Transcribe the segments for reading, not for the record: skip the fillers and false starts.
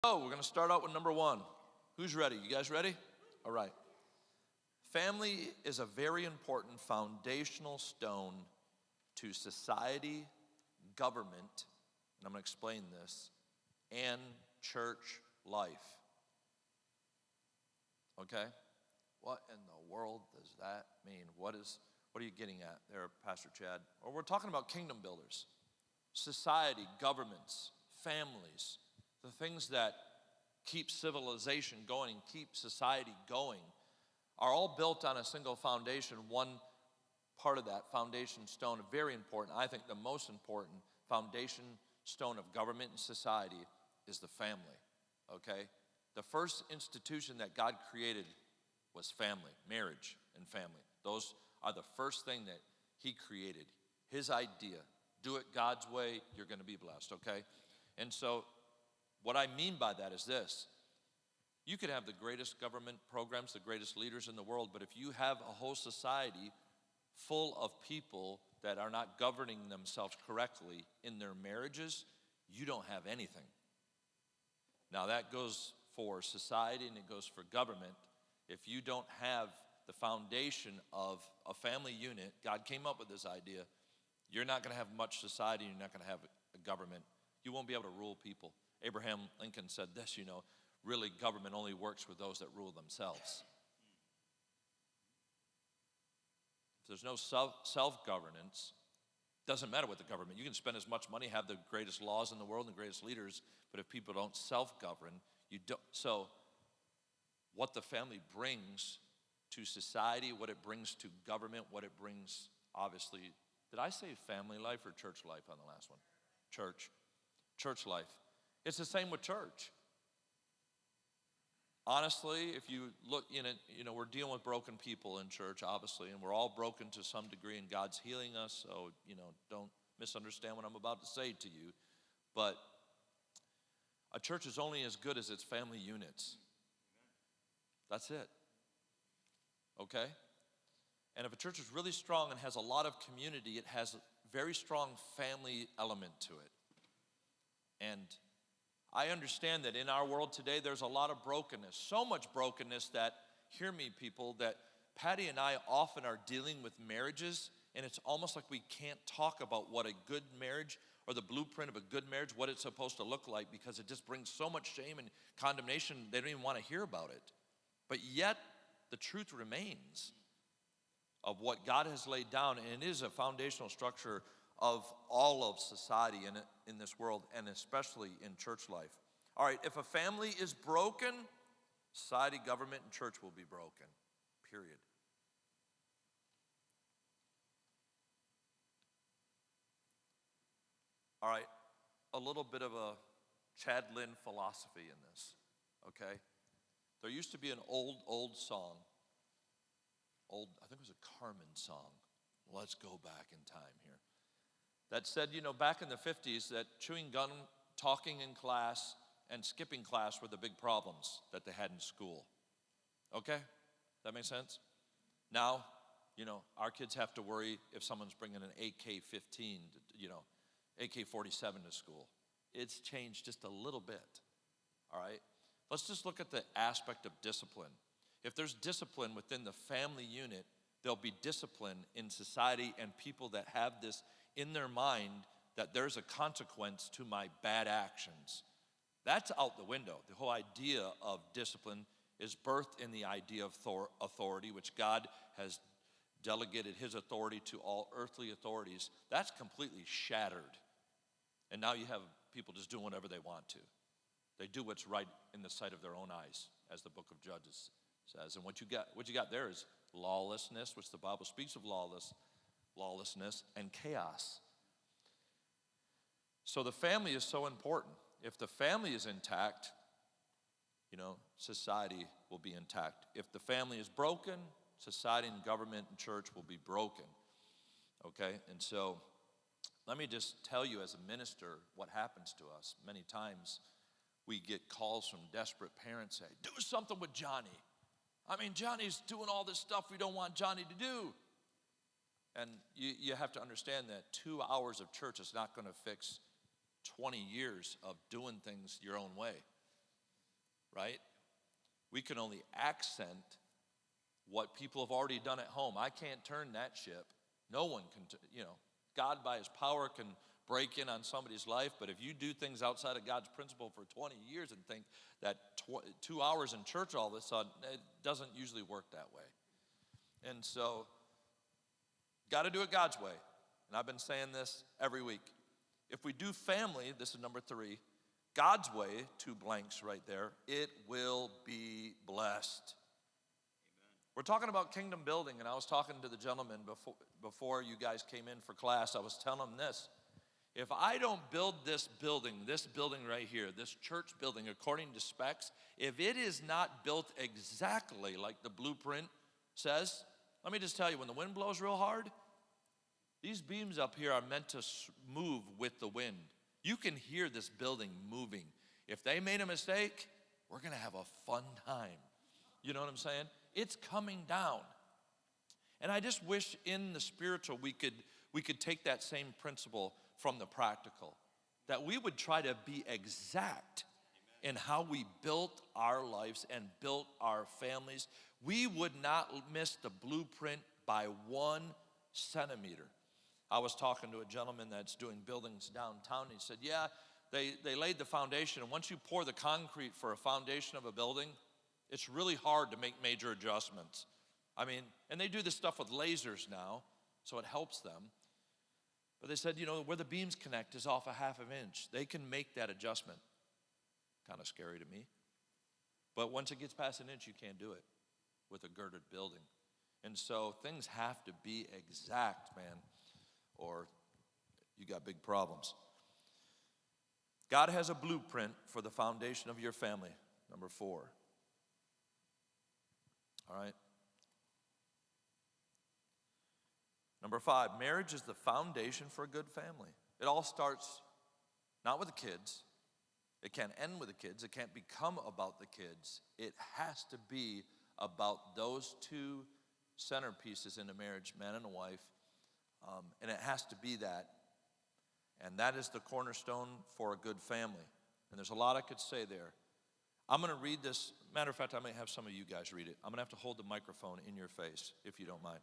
So we're going to start out with number one. Who's ready? You guys ready? All right. Family is a very important foundational stone to society, government, and I'm going to explain this, and church life. Okay? What in the world does that mean? What are you getting at there, Pastor Chad? Well, we're talking about kingdom builders. Society, governments, families, the things that keep civilization going, keep society going, are all built on a single foundation. One part of that foundation stone, very important, I think the most important foundation stone of government and society is the family, okay? The first institution that God created was family, marriage and family. Those are the first thing that he created, his idea. Do it God's way, you're going to be blessed, okay? And so what I mean by that is this. You could have the greatest government programs, the greatest leaders in the world, but if you have a whole society full of people that are not governing themselves correctly in their marriages, you don't have anything. Now that goes for society and it goes for government. If you don't have the foundation of a family unit, God came up with this idea, you're not going to have much society, you're not going to have a government. You won't be able to rule people. Abraham Lincoln said this, really government only works with those that rule themselves. If there's no self-governance, doesn't matter what the government, you can spend as much money, have the greatest laws in the world and the greatest leaders, but if people don't self-govern, you don't. So what the family brings to society, what it brings to government, what it brings, obviously, did I say family life or church life on the last one? Church life. It's the same with church. Honestly, if you look in it, we're dealing with broken people in church, obviously, and we're all broken to some degree, and God's healing us, so, don't misunderstand what I'm about to say to you. But a church is only as good as its family units. That's it. Okay? And if a church is really strong and has a lot of community, it has a very strong family element to it. And I understand that in our world today, there's a lot of brokenness, so much brokenness that, hear me people, that Patty and I often are dealing with marriages, and it's almost like we can't talk about what a good marriage or the blueprint of a good marriage, what it's supposed to look like, because it just brings so much shame and condemnation, they don't even want to hear about it. But yet, the truth remains of what God has laid down, and it is a foundational structure of all of society in this world, and especially in church life. All right, if a family is broken, society, government, and church will be broken, period. All right, a little bit of a Chad Lynn philosophy in this, okay? There used to be an old song, I think it was a Carmen song. Let's go back in time here. That said, back in the 50s, that chewing gum, talking in class, and skipping class were the big problems that they had in school. Okay? That makes sense? Now, our kids have to worry if someone's bringing an AK-15, AK-47 to school. It's changed just a little bit, all right? Let's just look at the aspect of discipline. If there's discipline within the family unit, there'll be discipline in society and people that have this in their mind that there's a consequence to my bad actions. That's out the window. The whole idea of discipline is birthed in the idea of authority, which God has delegated his authority to all earthly authorities. That's completely shattered. And now you have people just doing whatever they want to. They do what's right in the sight of their own eyes, as the book of Judges says. And what you got there is lawlessness, which the Bible speaks of lawlessness, and chaos. So the family is so important. If the family is intact, society will be intact. If the family is broken, society and government and church will be broken. Okay? And so let me just tell you as a minister what happens to us. Many times we get calls from desperate parents saying, do something with Johnny. Johnny's doing all this stuff we don't want Johnny to do. And you have to understand that 2 hours of church is not going to fix 20 years of doing things your own way. right? We can only accent what people have already done at home. I can't turn that ship. No one can, God by his power can break in on somebody's life, but if you do things outside of God's principle for 20 years and think that 2 hours in church all of a sudden, it doesn't usually work that way. And so, got to do it God's way. And I've been saying this every week. If we do family, this is number 3, God's way, 2 blanks right there, it will be blessed. Amen. We're talking about kingdom building, and I was talking to the gentleman before you guys came in for class. I was telling him this. If I don't build this building right here, this church building according to specs, if it is not built exactly like the blueprint says, let me just tell you, when the wind blows real hard, these beams up here are meant to move with the wind. You can hear this building moving. If they made a mistake, we're going to have a fun time. You know what I'm saying? It's coming down. And I just wish in the spiritual we could take that same principle from the practical, that we would try to be exact in how we built our lives and built our families. We would not miss the blueprint by 1 centimeter. I was talking to a gentleman that's doing buildings downtown, and he said, yeah, they laid the foundation, and once you pour the concrete for a foundation of a building, it's really hard to make major adjustments. I mean, and they do this stuff with lasers now, so it helps them. But they said, where the beams connect is off a 1/2 inch. They can make that adjustment. Kind of scary to me. But once it gets past 1 inch, you can't do it with a girded building. And so things have to be exact, man, or you got big problems. God has a blueprint for the foundation of your family, number 4. All right? Number 5, marriage is the foundation for a good family. It all starts not with the kids. It can't end with the kids. It can't become about the kids. It has to be about those 2 centerpieces in a marriage, man and a wife. And it has to be that. And that is the cornerstone for a good family. And there's a lot I could say there. I'm going to read this. Matter of fact, I may have some of you guys read it. I'm going to have to hold the microphone in your face, if you don't mind.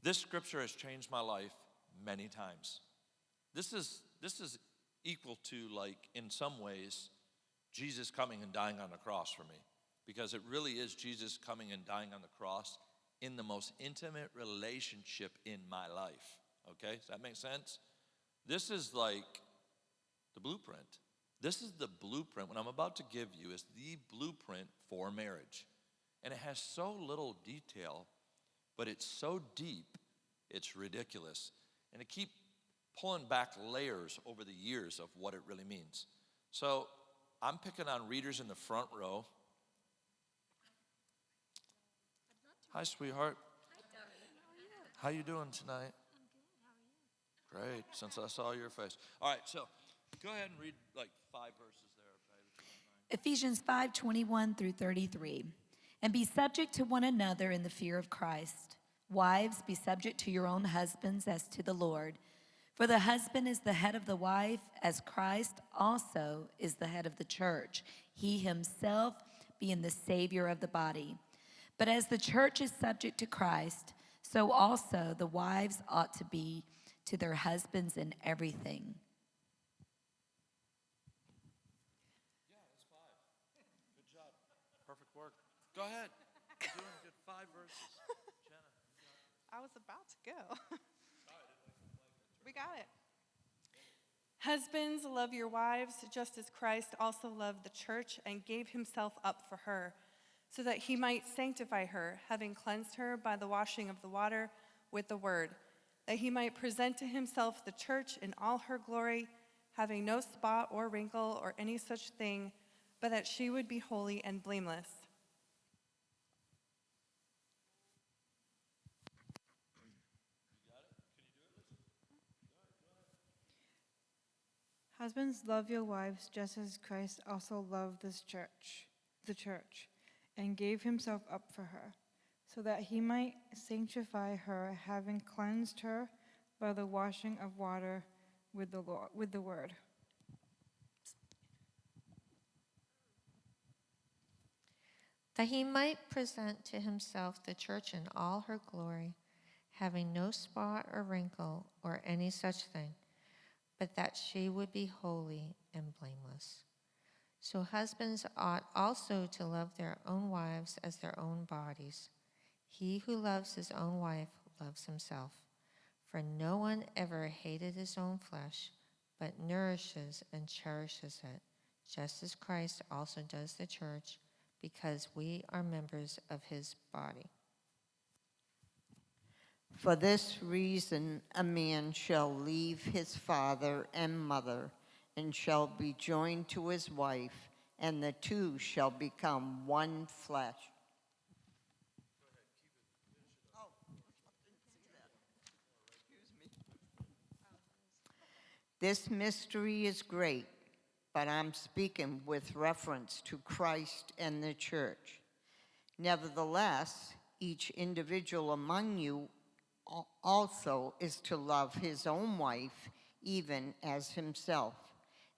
This scripture has changed my life many times. This is equal to, like, in some ways, Jesus coming and dying on the cross for me. Because it really is Jesus coming and dying on the cross in the most intimate relationship in my life. Okay, does that make sense? This is like the blueprint. This is the blueprint. What I'm about to give you is the blueprint for marriage. And it has so little detail, but it's so deep, it's ridiculous. And it keeps pulling back layers over the years of what it really means. So I'm picking on readers in the front row. Hi, sweetheart. Hi, darling. How you doing tonight? I'm good. How are you? Great, since I saw your face. All right, so go ahead and read like 5 verses there, babe. Ephesians 5:21 through 33. And be subject to one another in the fear of Christ. Wives, be subject to your own husbands as to the Lord. For the husband is the head of the wife, as Christ also is the head of the church, he himself being the Savior of the body. But as the church is subject to Christ, so also the wives ought to be to their husbands in everything. Yeah, that's 5. Good job. Perfect work. Go ahead. You're doing good. 5 verses. Jenna, you got it. I was about to go. We got it. Husbands, love your wives, just as Christ also loved the church and gave himself up for her, so that he might sanctify her, having cleansed her by the washing of the water with the word, that he might present to himself the church in all her glory, having no spot or wrinkle or any such thing, but that she would be holy and blameless. Husbands, love your wives just as Christ also loved the church, and gave himself up for her, so that he might sanctify her, having cleansed her by the washing of water with the word. that he might present to himself the church in all her glory, having no spot or wrinkle or any such thing, but that she would be holy and blameless. So husbands ought also to love their own wives as their own bodies. He who loves his own wife loves himself. For no one ever hated his own flesh, but nourishes and cherishes it, just as Christ also does the church, because we are members of his body. For this reason, a man shall leave his father and mother, and shall be joined to his wife, and the two shall become one flesh. This mystery is great, but I'm speaking with reference to Christ and the church. Nevertheless, each individual among you also is to love his own wife even as himself,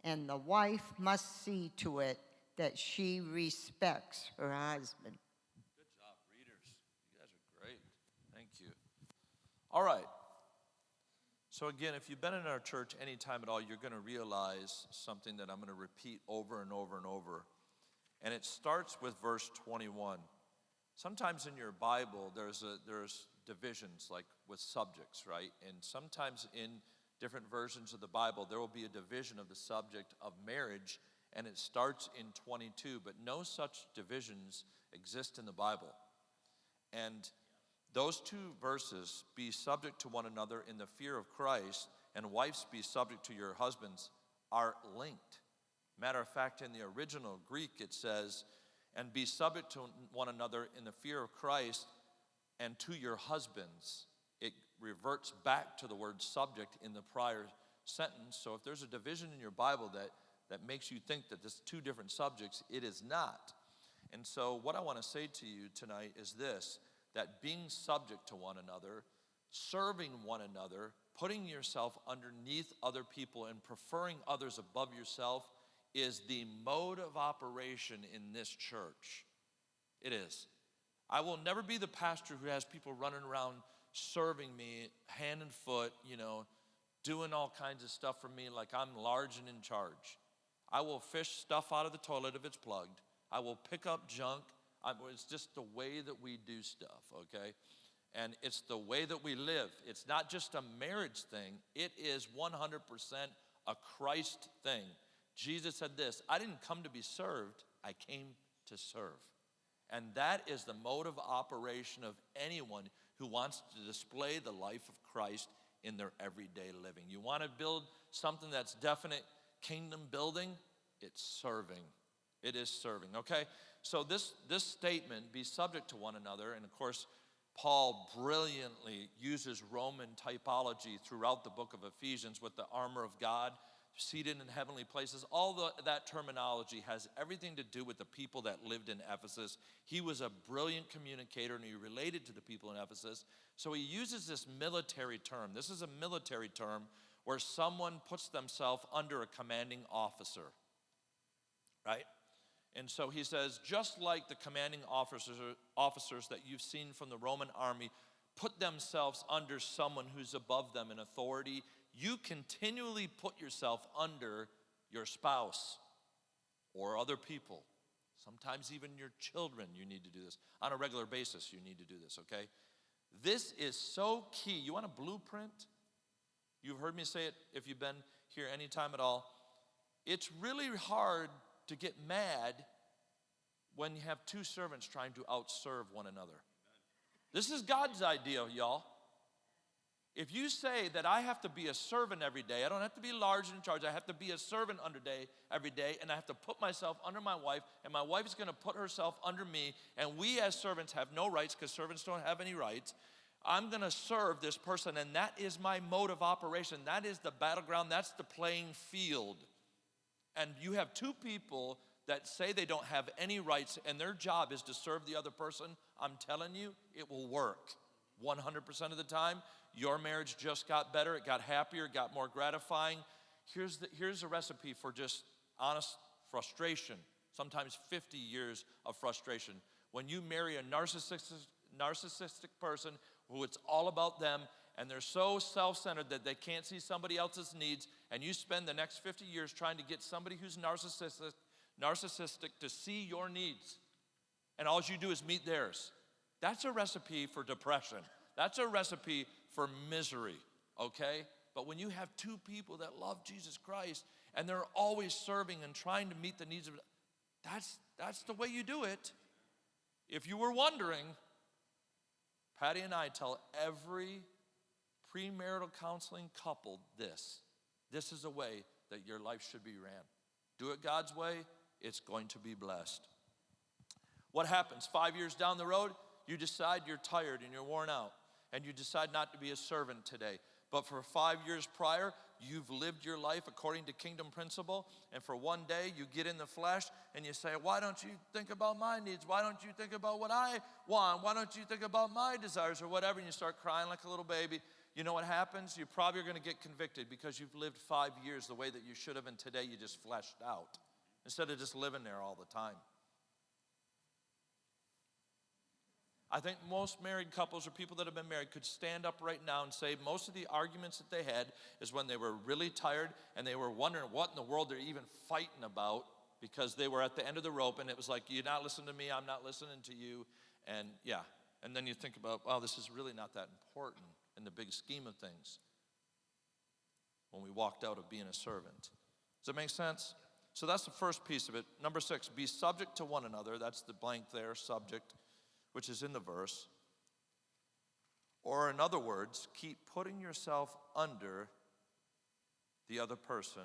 and the wife must see to it that she respects her husband. Good job, readers. You guys are great. Thank you. All right. So again, if you've been in our church any time at all, you're going to realize something that I'm going to repeat over and over and over. And it starts with verse 21. Sometimes in your Bible, there's divisions, like with subjects, right? And sometimes in different versions of the Bible, there will be a division of the subject of marriage, and it starts in 22, but no such divisions exist in the Bible. And those two verses, be subject to one another in the fear of Christ, and wives be subject to your husbands, are linked. Matter of fact, in the original Greek, it says, and be subject to one another in the fear of Christ and to your husbands. It reverts back to the word subject in the prior sentence. So if there's a division in your Bible that makes you think that there's two different subjects, it is not. And so what I want to say to you tonight is this, that being subject to one another, serving one another, putting yourself underneath other people and preferring others above yourself is the mode of operation in this church. It is. I will never be the pastor who has people running around serving me hand and foot, doing all kinds of stuff for me like I'm large and in charge. I will fish stuff out of the toilet if it's plugged. I will pick up junk. It's just the way that we do stuff, okay? And it's the way that we live. It's not just a marriage thing. It is 100% a Christ thing. Jesus said this, I didn't come to be served, I came to serve. And that is the mode of operation of anyone who wants to display the life of Christ in their everyday living. You want to build something that's definite kingdom building? It's serving. It is serving, okay? So this statement, be subject to one another, and of course, Paul brilliantly uses Roman typology throughout the book of Ephesians with the armor of God, seated in heavenly places. That terminology has everything to do with the people that lived in Ephesus. He was a brilliant communicator, and he related to the people in Ephesus. So he uses this military term. This is a military term where someone puts themselves under a commanding officer, right? And so he says, just like the commanding officers that you've seen from the Roman army put themselves under someone who's above them in authority, you continually put yourself under your spouse or other people. Sometimes even your children, you need to do this. On a regular basis, you need to do this, okay? This is so key. You want a blueprint? You've heard me say it if you've been here any time at all. It's really hard to get mad when you have two servants trying to outserve one another. This is God's idea, y'all. If you say that I have to be a servant every day, I don't have to be large and in charge, I have to be a servant every day, and I have to put myself under my wife, and my wife is going to put herself under me, and we as servants have no rights because servants don't have any rights. I'm going to serve this person, and that is my mode of operation. That is the battleground. That's the playing field. And you have two people that say they don't have any rights, and their job is to serve the other person. I'm telling you, it will work 100% of the time. Your marriage just got better, it got happier, it got more gratifying. Here's a recipe for just honest frustration, sometimes 50 years of frustration. When you marry a narcissistic person who it's all about them, and they're so self-centered that they can't see somebody else's needs, and you spend the next 50 years trying to get somebody who's narcissistic to see your needs, and all you do is meet theirs, that's a recipe for depression. That's a recipe for misery, okay? But when you have two people that love Jesus Christ, and they're always serving and trying to meet the needs of, that's the way you do it. If you were wondering, Patty and I tell every premarital counseling couple this. This is a way that your life should be ran. Do it God's way, it's going to be blessed. What happens? 5 years down the road, you decide you're tired and you're worn out, and you decide not to be a servant today. But for 5 years prior, you've lived your life according to kingdom principle, and for one day you get in the flesh and you say, why don't you think about my needs? Why don't you think about what I want? Why don't you think about my desires or whatever? And you start crying like a little baby. You know what happens? You probably are going to get convicted because you've lived 5 years the way that you should have, and today you just fleshed out instead of just living there all the time. I think most married couples or people that have been married could stand up right now and say most of the arguments that they had is when they were really tired and they were wondering what in the world they're even fighting about because they were at the end of the rope, and it was like, you're not listening to me, I'm not listening to you, and yeah. And then you think about, wow, this is really not that important in the big scheme of things when we walked out of being a servant. Does that make sense? So that's the first piece of it. Number 6, be subject to one another. That's the blank there, subject, which is in the verse. Or in other words, keep putting yourself under the other person.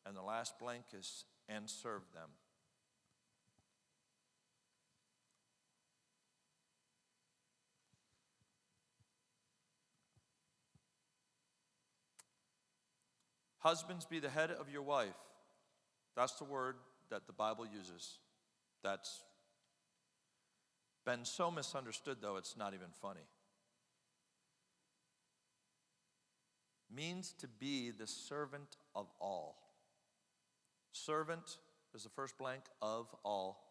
And the last blank is, and serve them. Husbands, be the head of your wife. That's the word that the Bible uses. That's been so misunderstood, though, it's not even funny. Means to be the servant of all. Servant is the first blank, of all.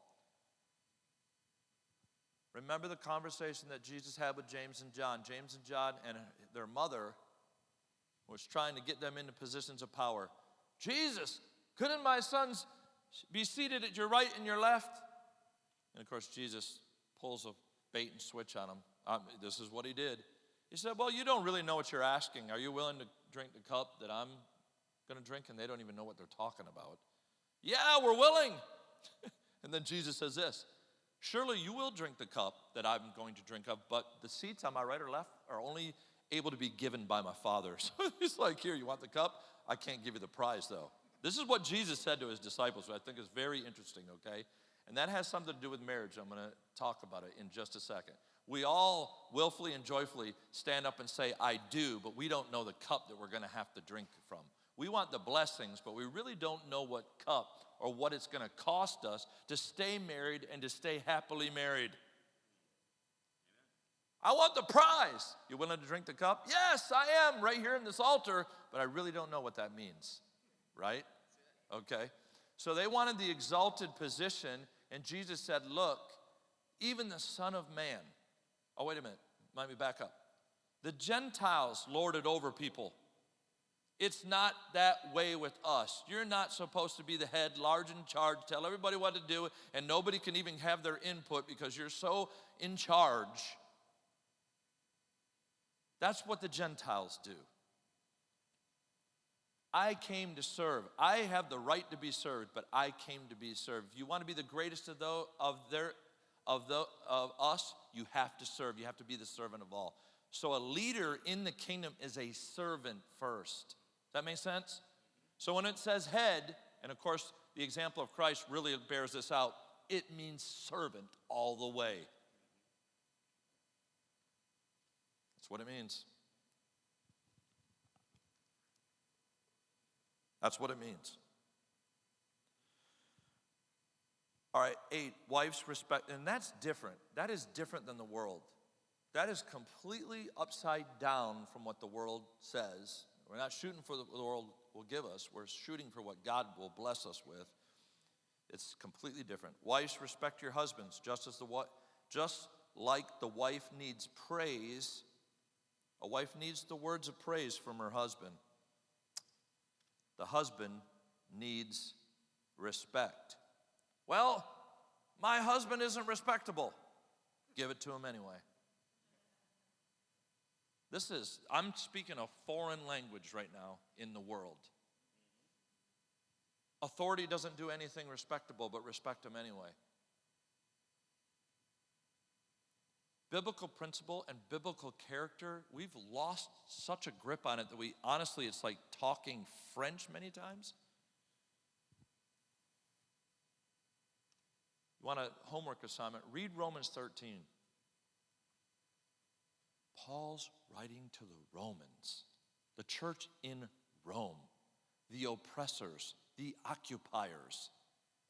Remember the conversation that Jesus had with James and John. James and John and their mother was trying to get them into positions of power. Jesus, couldn't my sons be seated at your right and your left? And of course, Jesus pulls a bait and switch on them. This is what he did. He said, well, you don't really know what you're asking. Are you willing to drink the cup that I'm going to drink? And they don't even know what they're talking about. Yeah, we're willing. And then Jesus says this, surely you will drink the cup that I'm going to drink of, but the seats on my right or left are only able to be given by my Father. So he's like, here, you want the cup? I can't give you the prize, though. This is what Jesus said to his disciples, which I think is very interesting, okay? And that has something to do with marriage. I'm going to talk about it in just a second. We all willfully and joyfully stand up and say, I do, but we don't know the cup that we're going to have to drink from. We want the blessings, but we really don't know what cup or what it's going to cost us to stay married and to stay happily married. I want the prize. You willing to drink the cup? Yes, I am, right here in this altar, but I really don't know what that means, right? Okay. So they wanted the exalted position, and Jesus said, look, even the Son of Man, oh, wait a minute, let me back up. The Gentiles lord it over people. It's not that way with us. You're not supposed to be the head, large in charge, tell everybody what to do, and nobody can even have their input because you're so in charge. That's what the Gentiles do. I came to serve. I have the right to be served, but I came to be served. If you want to be the greatest of us, you have to serve. You have to be the servant of all. So a leader in the kingdom is a servant first. Does that make sense? So when it says head, and of course the example of Christ really bears this out, it means servant all the way. That's what it means. That's what it means. All right, 8, wives respect, and that's different. That is different than the world. That is completely upside down from what the world says. We're not shooting for what the world will give us. We're shooting for what God will bless us with. It's completely different. Wives, respect your husbands, just as just like the wife needs praise, a wife needs the words of praise from her husband. The husband needs respect. Well, my husband isn't respectable. Give it to him anyway. I'm speaking a foreign language right now in the world. Authority doesn't do anything respectable, but respect him anyway. Biblical principle and biblical character, we've lost such a grip on it that honestly, it's like talking French many times. You want a homework assignment? Read Romans 13. Paul's writing to the Romans, the church in Rome, the oppressors, the occupiers,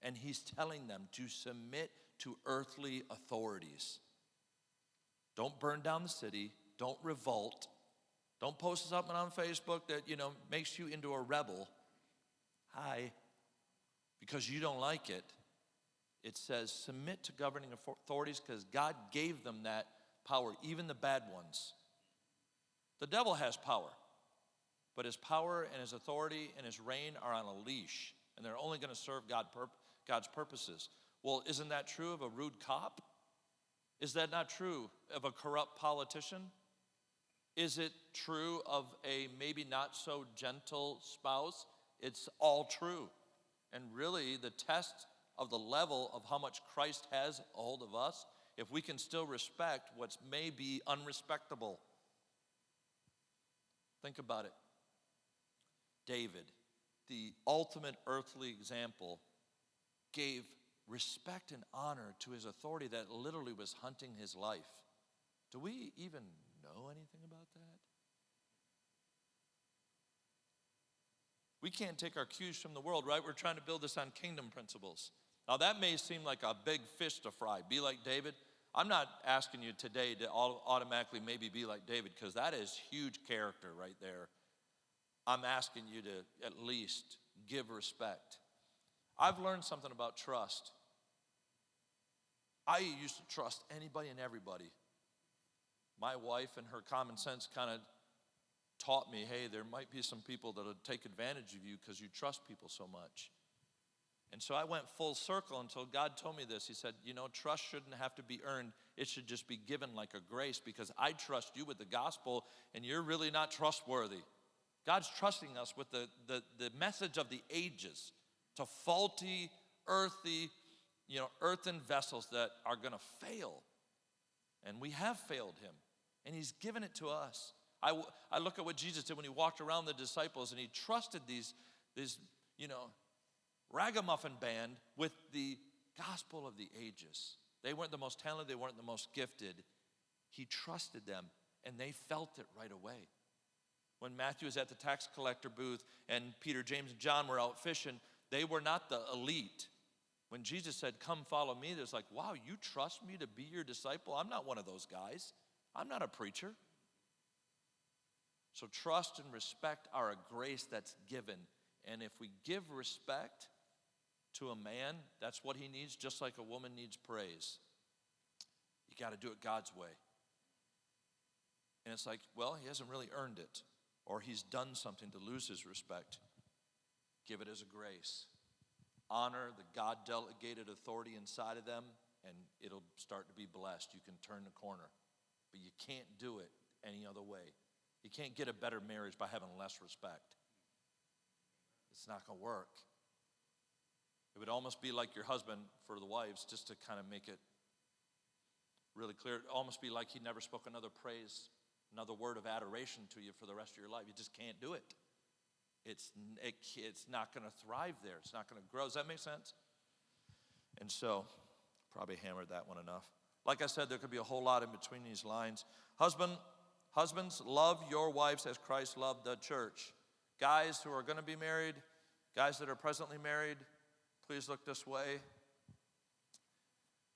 and he's telling them to submit to earthly authorities. Don't burn down the city. Don't revolt. Don't post something on Facebook that, makes you into a rebel. Hi. Because you don't like it. It says submit to governing authorities because God gave them that power, even the bad ones. The devil has power, but his power and his authority and his reign are on a leash, and they're only going to serve God's purposes. Well, isn't that true of a rude cop? Is that not true of a corrupt politician? Is it true of a maybe not so gentle spouse? It's all true. And really, the test of the level of how much Christ has a hold of us, if we can still respect what may be unrespectable. Think about it. David, the ultimate earthly example, gave respect and honor to his authority that literally was hunting his life. Do we even know anything about that? We can't take our cues from the world, right? We're trying to build this on kingdom principles. Now that may seem like a big fish to fry. Be like David. I'm not asking you today to automatically maybe be like David, because that is huge character right there. I'm asking you to at least give respect. I've learned something about trust. I used to trust anybody and everybody. My wife and her common sense kind of taught me, hey, there might be some people that'll take advantage of you because you trust people so much. And so I went full circle until God told me this. He said, trust shouldn't have to be earned. It should just be given like a grace, because I trust you with the gospel and you're really not trustworthy. God's trusting us with the message of the ages to faulty, earthy, earthen vessels that are going to fail. And we have failed him. And he's given it to us. I look at what Jesus did when he walked around the disciples and he trusted these ragamuffin band with the gospel of the ages. They weren't the most talented, they weren't the most gifted. He trusted them, and they felt it right away. When Matthew was at the tax collector booth and Peter, James, and John were out fishing, they were not the elite. When Jesus said, come follow me, there's like, wow, you trust me to be your disciple? I'm not one of those guys. I'm not a preacher. So trust and respect are a grace that's given. And if we give respect to a man, that's what he needs, just like a woman needs praise. You got to do it God's way. And it's like, well, he hasn't really earned it, or he's done something to lose his respect. Give it as a grace. Honor the God-delegated authority inside of them, and it'll start to be blessed. You can turn the corner. But you can't do it any other way. You can't get a better marriage by having less respect. It's not going to work. It would almost be like your husband, for the wives, just to kind of make it really clear, it'd almost be like he never spoke another praise, another word of adoration to you for the rest of your life. You just can't do it. It's not going to thrive there. It's not going to grow. Does that make sense? And so, probably hammered that one enough. Like I said, there could be a whole lot in between these lines. Husbands, love your wives as Christ loved the church. Guys who are going to be married, guys that are presently married, please look this way.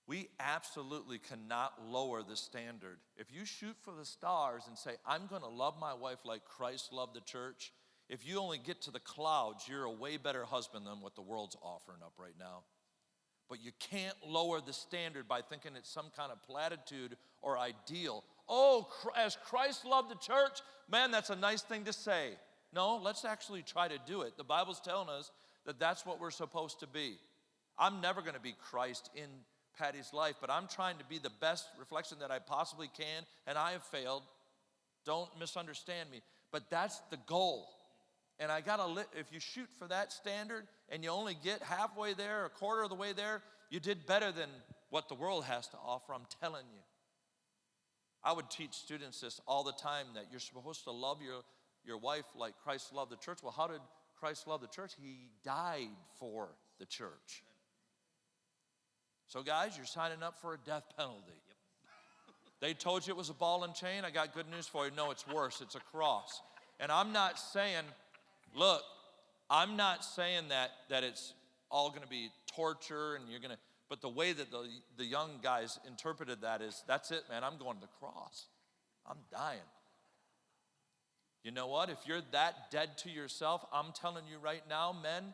We absolutely cannot lower the standard. If you shoot for the stars and say, I'm going to love my wife like Christ loved the church, if you only get to the clouds, you're a way better husband than what the world's offering up right now. But you can't lower the standard by thinking it's some kind of platitude or ideal. Oh, as Christ loved the church, man, that's a nice thing to say. No, let's actually try to do it. The Bible's telling us that that's what we're supposed to be. I'm never going to be Christ in Patty's life, but I'm trying to be the best reflection that I possibly can, and I have failed. Don't misunderstand me, but that's the goal. And I got to, if you shoot for that standard and you only get halfway there, a quarter of the way there, you did better than what the world has to offer, I'm telling you. I would teach students this all the time, that you're supposed to love your wife like Christ loved the church. Well, how did Christ love the church? He died for the church. So guys, you're signing up for a death penalty. They told you it was a ball and chain. I got good news for you. No, it's worse. It's a cross. And I'm not saying, look, I'm not saying that it's all going to be torture and you're going to, but the way that the young guys interpreted that is, that's it, man. I'm going to the cross. I'm dying. You know what? If you're that dead to yourself, I'm telling you right now, men,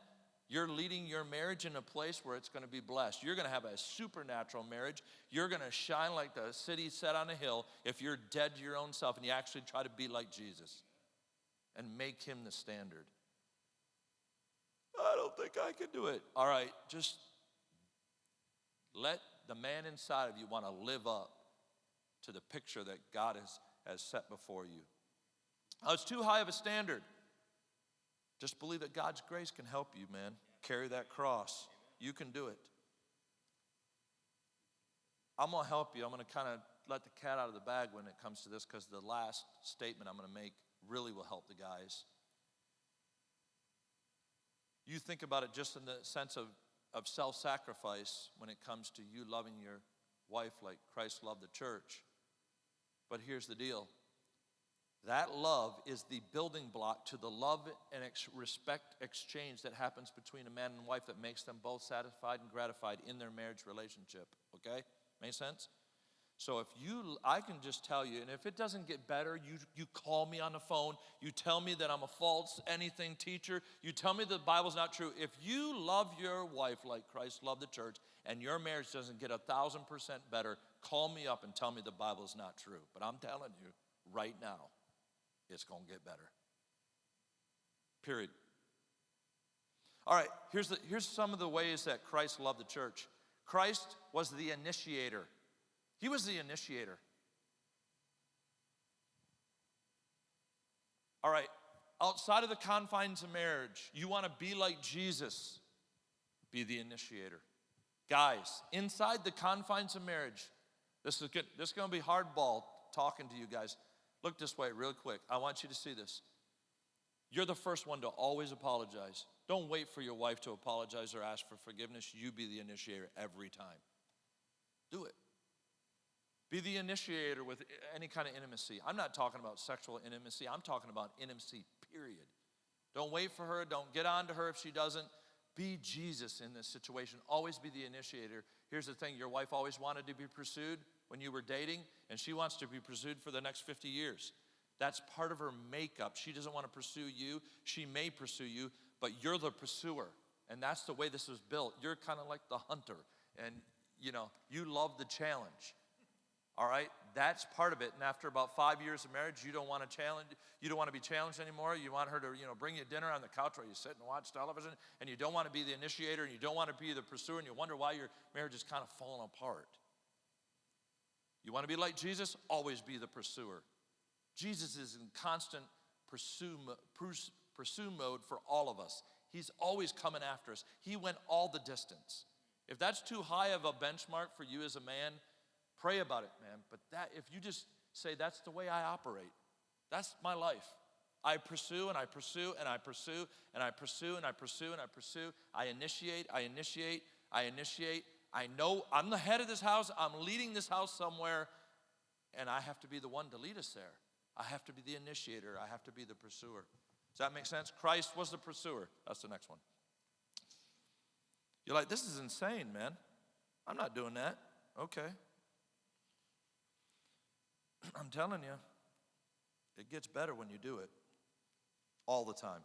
you're leading your marriage in a place where it's going to be blessed. You're going to have a supernatural marriage. You're going to shine like the city set on a hill if you're dead to your own self and you actually try to be like Jesus and make him the standard. I don't think I can do it. All right, just let the man inside of you want to live up to the picture that God has set before you. Oh, it's too high of a standard. Just believe that God's grace can help you, man. Carry that cross. You can do it. I'm going to help you. I'm going to kind of let the cat out of the bag when it comes to this, because the last statement I'm going to make really will help the guys. You think about it just in the sense of self-sacrifice when it comes to you loving your wife like Christ loved the church. But here's the deal. That love is the building block to the love and respect exchange that happens between a man and wife that makes them both satisfied and gratified in their marriage relationship, okay? Make sense? So I can just tell you, and if it doesn't get better, you call me on the phone, you tell me that I'm a false anything teacher, you tell me the Bible's not true. If you love your wife like Christ loved the church and your marriage doesn't get 1,000% better, call me up and tell me the Bible's not true. But I'm telling you right now, it's going to get better. Period. All right, here's some of the ways that Christ loved the church. Christ was the initiator. He was the initiator. All right, outside of the confines of marriage, you want to be like Jesus, be the initiator. Guys, inside the confines of marriage, this is good. This is going to be hardball talking to you guys. Look this way real quick. I want you to see this. You're the first one to always apologize. Don't wait for your wife to apologize or ask for forgiveness. You be the initiator every time. Do it. Be the initiator with any kind of intimacy. I'm not talking about sexual intimacy. I'm talking about intimacy, period. Don't wait for her. Don't get on to her if she doesn't. Be Jesus in this situation. Always be the initiator. Here's the thing. Your wife always wanted to be pursued when you were dating, and she wants to be pursued for the next 50 years. That's part of her makeup. She doesn't want to pursue you. She may pursue you, but you're the pursuer. And that's the way this was built. You're kind of like the hunter. And, you love the challenge. All right? That's part of it. And after about 5 years of marriage, you don't want to challenge. You don't want to be challenged anymore. You want her to, bring you dinner on the couch while you sit and watch television. And you don't want to be the initiator, and you don't want to be the pursuer, and you wonder why your marriage is kind of falling apart. You want to be like Jesus? Always be the pursuer. Jesus is in constant pursue mode for all of us. He's always coming after us. He went all the distance. If that's too high of a benchmark for you as a man, pray about it, man. But if you just say, that's the way I operate, that's my life. I pursue and I pursue and I pursue and I pursue and I pursue and I pursue. I initiate. I know I'm the head of this house. I'm leading this house somewhere, and I have to be the one to lead us there. I have to be the initiator. I have to be the pursuer. Does that make sense? Christ was the pursuer. That's the next one. You're like, this is insane, man. I'm not doing that. Okay. I'm telling you, it gets better when you do it all the time.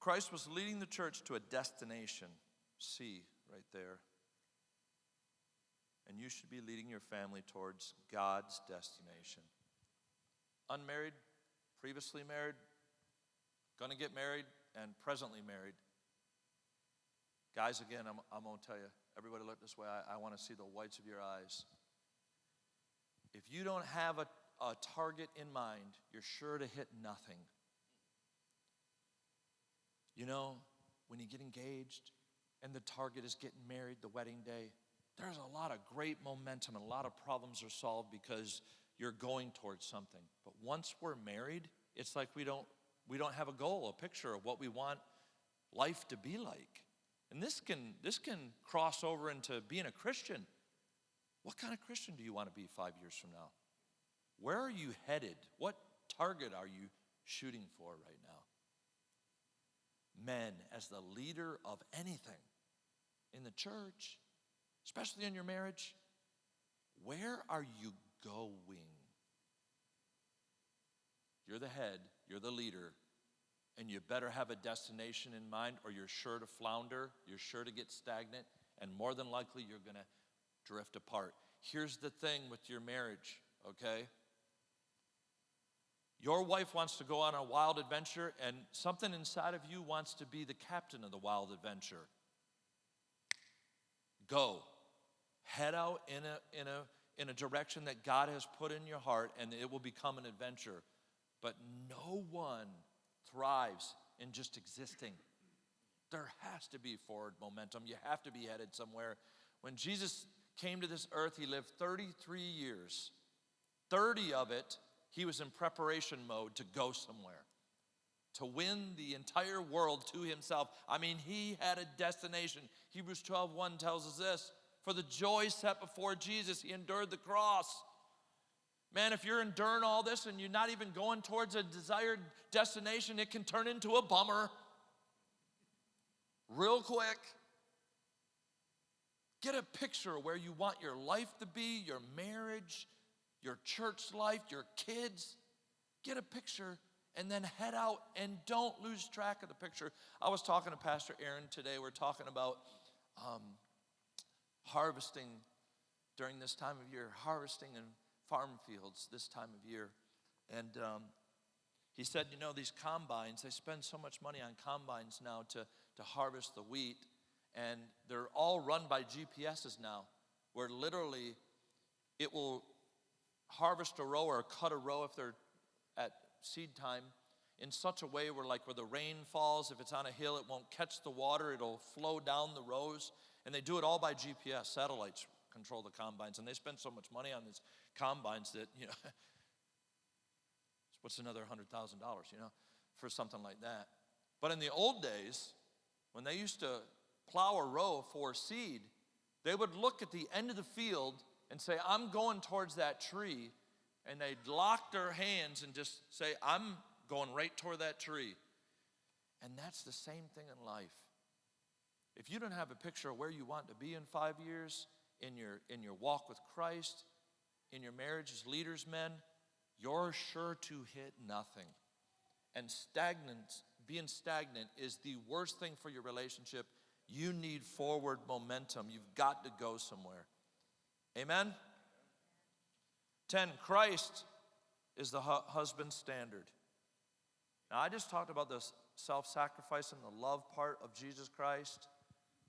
Christ was leading the church to a destination. C, right there. And you should be leading your family towards God's destination. Unmarried, previously married, going to get married, and presently married. Guys, again, I'm going to tell you, everybody look this way. I want to see the whites of your eyes. If you don't have a target in mind, you're sure to hit nothing. You know, when you get engaged and the target is getting married the wedding day, there's a lot of great momentum and a lot of problems are solved because you're going towards something. But once we're married, it's like we don't have a goal, a picture of what we want life to be like. And this can cross over into being a Christian. What kind of Christian do you want to be 5 years from now? Where are you headed? What target are you shooting for right now? Men, as the leader of anything in the church, especially in your marriage, where are you going? You're the head, you're the leader, and you better have a destination in mind or you're sure to flounder, you're sure to get stagnant, and more than likely you're going to drift apart. Here's the thing with your marriage, okay? Your wife wants to go on a wild adventure, and something inside of you wants to be the captain of the wild adventure. Go. Head out in a direction that God has put in your heart, and it will become an adventure. But no one thrives in just existing. There has to be forward momentum. You have to be headed somewhere. When Jesus came to this earth, he lived 33 years. 30 of it, he was in preparation mode to go somewhere, to win the entire world to himself. I mean, he had a destination. Hebrews 12:1 tells us this: for the joy set before Jesus, he endured the cross. Man, if you're enduring all this and you're not even going towards a desired destination, it can turn into a bummer real quick. Get a picture of where you want your life to be, your marriage, your church life, your kids. Get a picture and then head out and don't lose track of the picture. I was talking to Pastor Aaron today. We're talking about harvesting during this time of year, harvesting in farm fields this time of year. And he said, you know, these combines, they spend so much money on combines now to harvest the wheat. And they're all run by GPSs now, where literally it will harvest a row or cut a row if they're at seed time in such a way where the rain falls, if it's on a hill, it won't catch the water, it'll flow down the rows. And they do it all by GPS. Satellites control the combines, and they spend so much money on these combines that, you know, what's another $100,000, you know, for something like that. But in the old days, when they used to plow a row for seed, they would look at the end of the field and say, I'm going towards that tree. And they'd lock their hands and just say, I'm going right toward that tree. And that's the same thing in life. If you don't have a picture of where you want to be in 5 years, in your walk with Christ, in your marriage as leaders, men, you're sure to hit nothing. And being stagnant is the worst thing for your relationship. You need forward momentum. You've got to go somewhere. Amen? 10, Christ is the husband's standard. Now, I just talked about the self-sacrifice and the love part of Jesus Christ,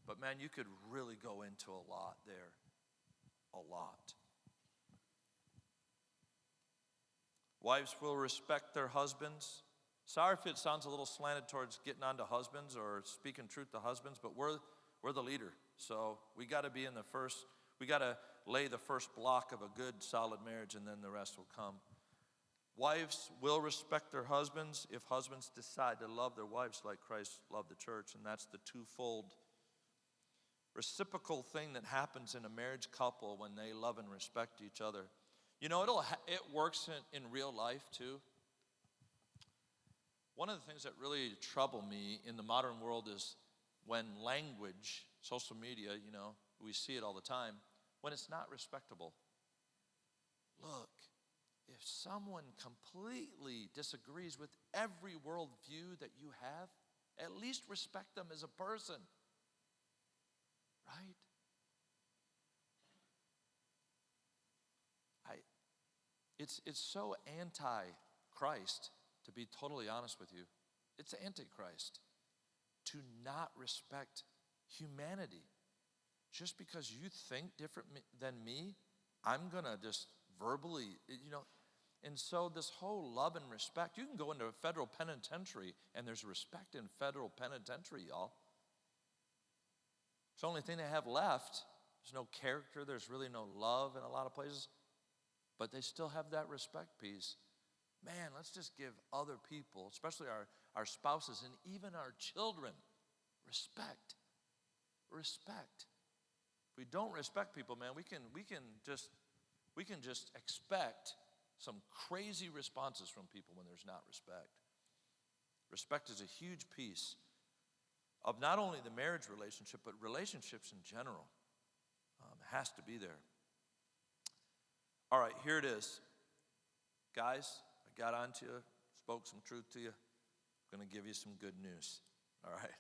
but man, you could really go into a lot there. A lot. Wives will respect their husbands. Sorry if it sounds a little slanted towards getting on to husbands or speaking truth to husbands, but we're the leader. So we got to be we got to lay the first block of a good, solid marriage, and then the rest will come. Wives will respect their husbands if husbands decide to love their wives like Christ loved the church, and that's the twofold reciprocal thing that happens in a marriage couple when they love and respect each other. You know, it works in real life too. One of the things that really trouble me in the modern world is when language, social media, you know, we see it all the time, when it's not respectable. Look, if someone completely disagrees with every worldview that you have, At least respect them as a person, right? It's so anti-Christ, to be totally honest with you. It's anti-Christ to not respect humanity. Just because you think different than me, I'm going to just verbally, And so this whole love and respect, you can go into a federal penitentiary and there's respect in federal penitentiary, y'all. It's the only thing they have left. There's no character, there's really no love in a lot of places. But they still have that respect piece. Man, let's just give other people, especially our spouses and even our children, respect. Respect. If we don't respect people, man, we can just expect some crazy responses from people when there's not respect. Respect is a huge piece of not only the marriage relationship, but relationships in general. It has to be there. All right, here it is. Guys, I got on to you, spoke some truth to you. I'm going to give you some good news. All right.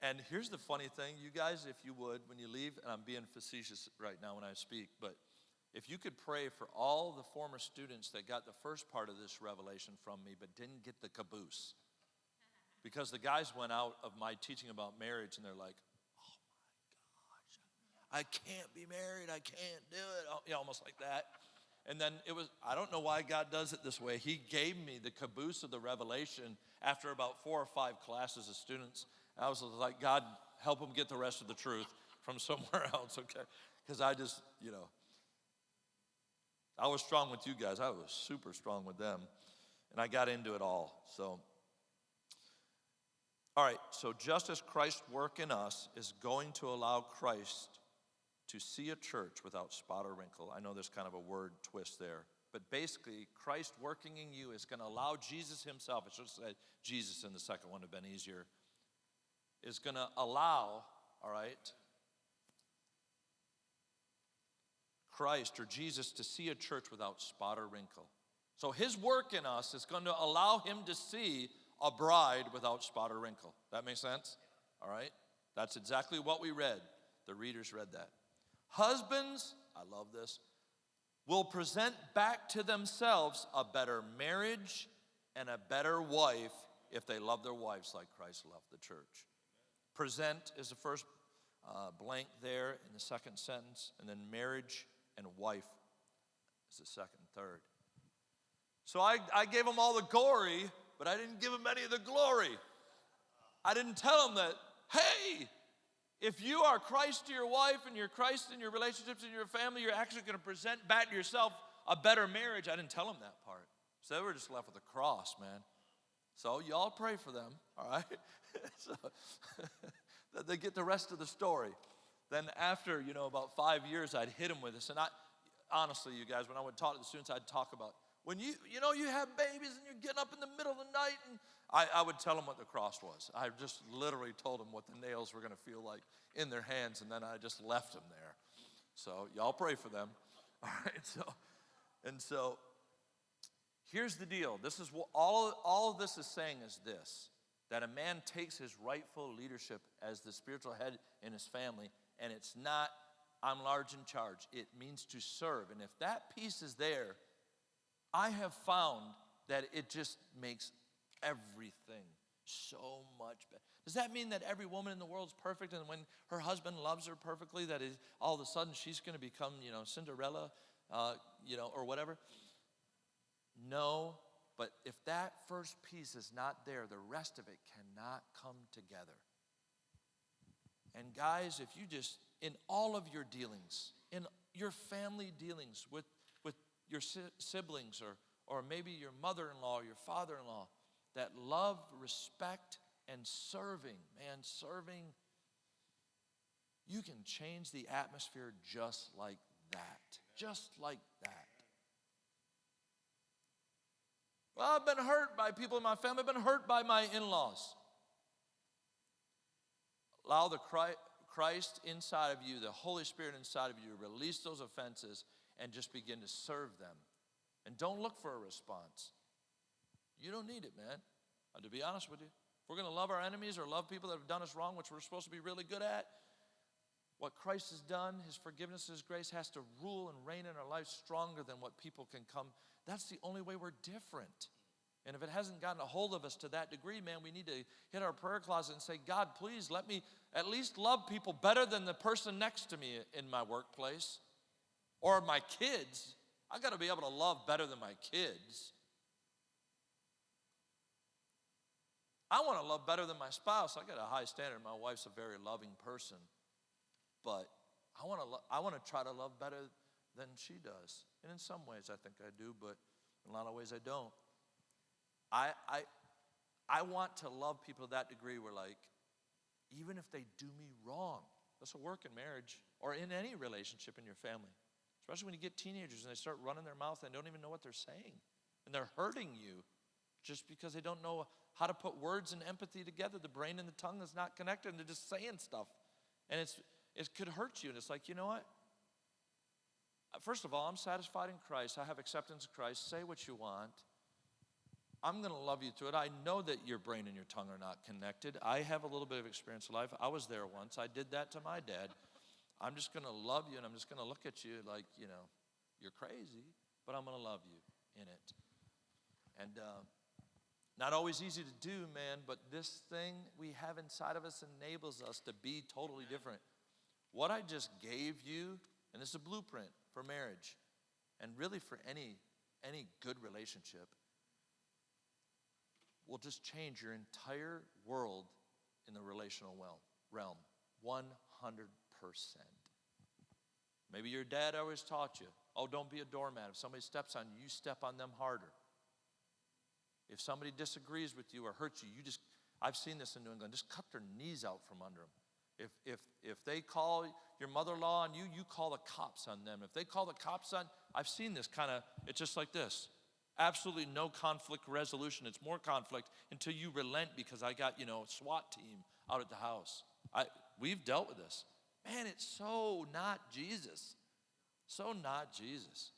And here's the funny thing, you guys, if you would, when you leave, and I'm being facetious right now when I speak, but if you could pray for all the former students that got the first part of this revelation from me but didn't get the caboose. Because the guys went out of my teaching about marriage and they're like, oh my gosh, I can't be married, I can't do it. Oh, yeah, almost like that. And then I don't know why God does it this way. He gave me the caboose of the revelation after about 4 or 5 classes of students. And I was like, God, help them get the rest of the truth from somewhere else, okay? Because I just, I was strong with you guys. I was super strong with them. And I got into it all. So, all right. So just as Christ's work in us is going to allow Christ to see a church without spot or wrinkle. I know there's kind of a word twist there. But basically, Christ working in you is going to allow Jesus himself, I should have said Jesus in the second one would have been easier, is going to allow, all right, Christ or Jesus to see a church without spot or wrinkle. So his work in us is going to allow him to see a bride without spot or wrinkle. That makes sense? All right? That's exactly what we read. The readers read that. Husbands, I love this, will present back to themselves a better marriage and a better wife if they love their wives like Christ loved the church. Present is the first blank there in the second sentence, and then marriage and wife is the second and third. So I gave them all the glory, but I didn't give them any of the glory. I didn't tell them that, hey, if you are Christ to your wife and you're Christ in your relationships and your family, you're actually going to present back to yourself a better marriage. I didn't tell them that part. So they were just left with a cross, man. So y'all pray for them, all right? So that they get the rest of the story. Then after, about 5 years, I'd hit them with this. And honestly, you guys, when I would talk to the students, I'd talk about, when you have babies and you're getting up in the middle of the night, and I would tell them what the cross was. I just literally told them what the nails were going to feel like in their hands, and then I just left them there. So y'all pray for them. All right, so here's the deal. This is what all of this is saying is this, that a man takes his rightful leadership as the spiritual head in his family, and it's not, I'm large in charge. It means to serve. And if that piece is there, I have found that it just makes everything so much better. Does that mean that every woman in the world is perfect, and when her husband loves her perfectly, that is, all of a sudden she's going to become, Cinderella, or whatever? No, but if that first piece is not there, the rest of it cannot come together. And guys, if you just, in all of your dealings, in your family dealings with your siblings or maybe your mother-in-law, your father-in-law, that love, respect, and serving, you can change the atmosphere just like that. Just like that. Well, I've been hurt by people in my family. I've been hurt by my in-laws. Allow the Christ inside of you, the Holy Spirit inside of you, to release those offenses and just begin to serve them. And don't look for a response. You don't need it, man. To be honest with you, If we're going to love our enemies or love people that have done us wrong, which we're supposed to be really good at, what Christ has done, his forgiveness, his grace has to rule and reign in our life stronger than what people can come. That's the only way we're different. And if it hasn't gotten a hold of us to that degree, man, we need to hit our prayer closet and say, God, please let me at least love people better than the person next to me in my workplace or my kids. I got to be able to love better than my kids. I want to love better than my spouse. I got a high standard. My wife's a very loving person. But I want to try to love better than she does. And in some ways I think I do, but in a lot of ways I don't. I want to love people to that degree where, like, even if they do me wrong, this will work in marriage or in any relationship in your family, especially when you get teenagers and they start running their mouth and don't even know what they're saying. And they're hurting you just because they don't know how to put words and empathy together. The brain and the tongue is not connected, and they're just saying stuff. And it could hurt you. And it's like, you know what? First of all, I'm satisfied in Christ. I have acceptance in Christ. Say what you want. I'm going to love you through it. I know that your brain and your tongue are not connected. I have a little bit of experience in life. I was there once. I did that to my dad. I'm just going to love you, and I'm just going to look at you like, you know, you're crazy, but I'm going to love you in it. And not always easy to do, man, but this thing we have inside of us enables us to be totally different. What I just gave you, and this is a blueprint for marriage, and really for any good relationship, will just change your entire world in the relational realm, 100%. Maybe your dad always taught you, oh, don't be a doormat. If somebody steps on you, you step on them harder. If somebody disagrees with you or hurts you, I've seen this in New England, just cut their knees out from under them. If they call your mother-in-law on you, you call the cops on them. If they call the cops on, I've seen this kind of, it's just like this. Absolutely no conflict resolution. It's more conflict until you relent because I got, a SWAT team out at the house. We've dealt with this. Man, it's so not Jesus. So not Jesus.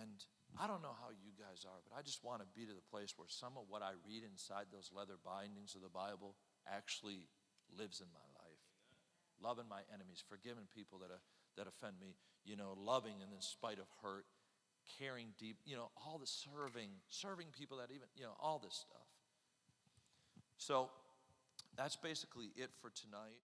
And I don't know how you guys are, but I just want to be to the place where some of what I read inside those leather bindings of the Bible actually lives in my life. Loving my enemies, forgiving people that offend me, loving in spite of hurt, caring deep, all the serving people that even, all this stuff. So that's basically it for tonight.